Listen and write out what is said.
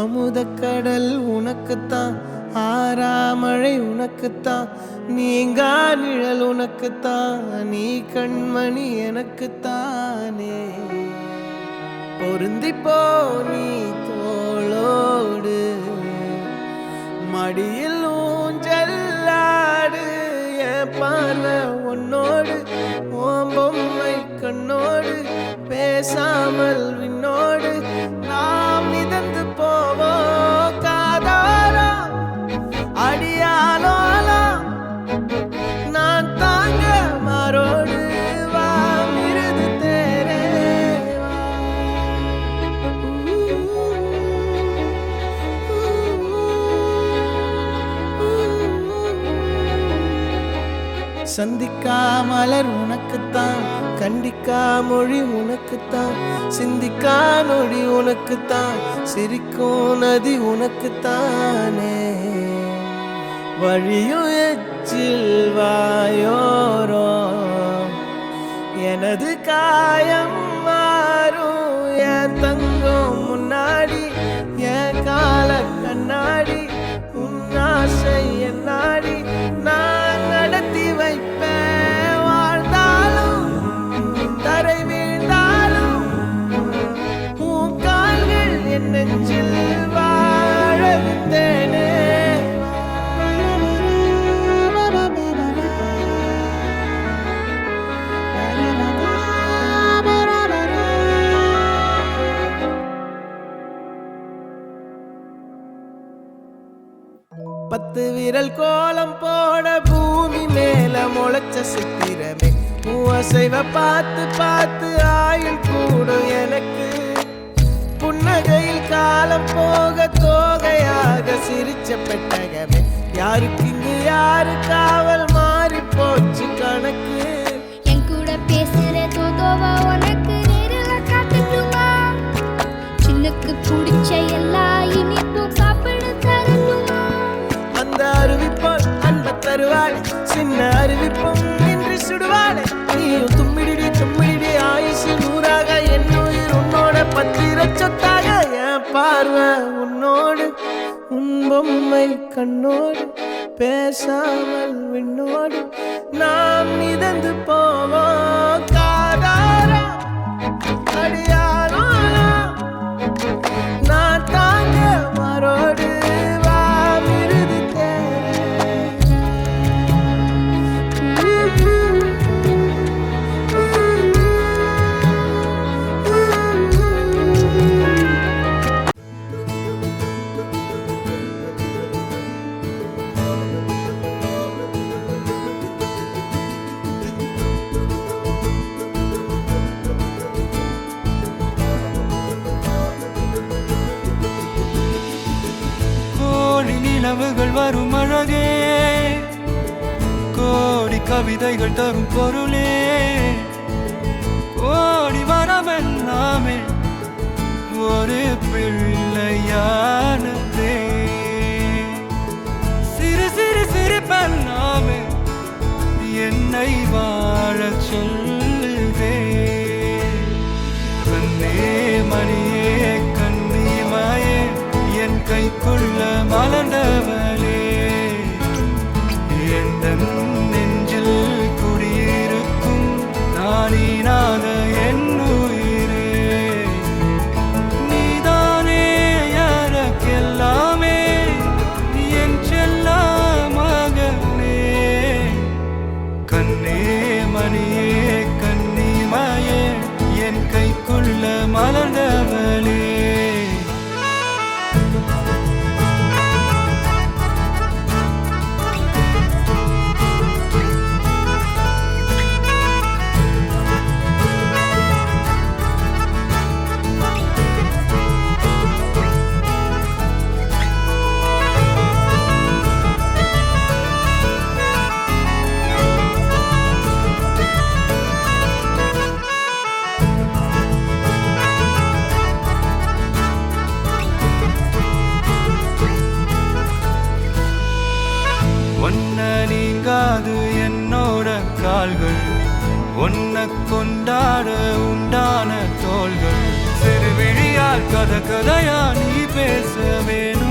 அமுதக்கடல் உனக்குத்தான், ஆறாமழை உனக்குத்தான், நீங்கா நிழல் உனக்குத்தான், நீ கண்மணி எனக்குத்தானே. பொருந்திப்போ நீ தோளோடு, மடியில் ஊஞ்சல்லாடு, என் பார்வை உன்னோடு, ஓம் பொம்மை கண்ணோடு, பேசாமல் விண்ணோடு நாம் மிதந்து போவோம் காதாரா அடியாலோலா, நான் தாங்க மாறோடு வா மிருது தேரே சந்திக்கா மலர் உனக்குத்தான், கண்டிக்கா மொழி உனக்குத்தான், சிந்திக்கா நொடி உனக்குத்தான், சிரிக்கும் நதி உனக்குத்தானே. வழியும் எச்சில் வாயோரோ எனது காயம் மாறும், என் தங்கம் முன்னாடி என் கால கண்ணாடி, உன் ஆசை என் நாடி நான் நடத்தி வைப்பேன். வாழ்ந்தாலும் தரை வீழ்ந்தாலும் உன் கால்கள் என் நெஞ்சில் வாழ விட்டேனே. பத்து விரல் கோலம் போட பூமி மேல முளைச்ச சித்திரமே, அசைவ பார்த்து பார்த்து ஆயுள் கூடும் எனக்கு. புன்னகையில் காலம் போக தோகையாக சிரிச்ச பெட்டகமே, யாருக்கு இங்கு யாரு காவல் மாறி போச்சு கணக்கு. என் கூட பேசுற தோதோவா உனக்கு நேரில் காட்டட்டுமா, சின்னுக்கு பிடிச்ச எல்லா இனிப்பும் சாப்பிட தரட்டுமா. அந்த அருவிப்போல் அன்ப தருவாள், சின்ன அருவிப்பும் நின்று சுடுவாளே. நீயும் தும்மிடி தும்மிடி ஆயுசு நூறாக, என் உயிர் உன்னோட பத்திர சொத்தாக. என் பார்வை உன்னோடு, உன் பொம்மை கண்ணோடு, பேசாமல் விண்ணோடு நாம் மிதந்து போவோம் காதாரா அடியாலோலா, நான் தாங்க மாறோடு வா மிருது தேரே. நிலவுகள் வரும் அழகே, கோடி கவிதைகள் தரும் பொருளே, கோடி வரமெல்லாமே ஒரு பிள்ளையானதே. சிறு சிறு சிரிப்பெல்லாமே என்னை வாழச் சொல்லுதே. கண்ணே மணியே கண்ணியமாயே என் கைக்குள்ள மலர்ந்தவளே, எந்த நெஞ்சில் குடியிருக்கும் நானீனாக என் உயிரே. நீதானே யாருக்கெல்லாமே என் செல்ல மகனே. கண்ணே மணியே கண்ணிமாயே என் கைக்குள்ள மலர்ந்தவளே. நீங்காது என்னோட கால்கள், ஒன்ன கொண்டாட உண்டான தோள்கள். சிறு விழியால் கதையா நீ பேச வேணும்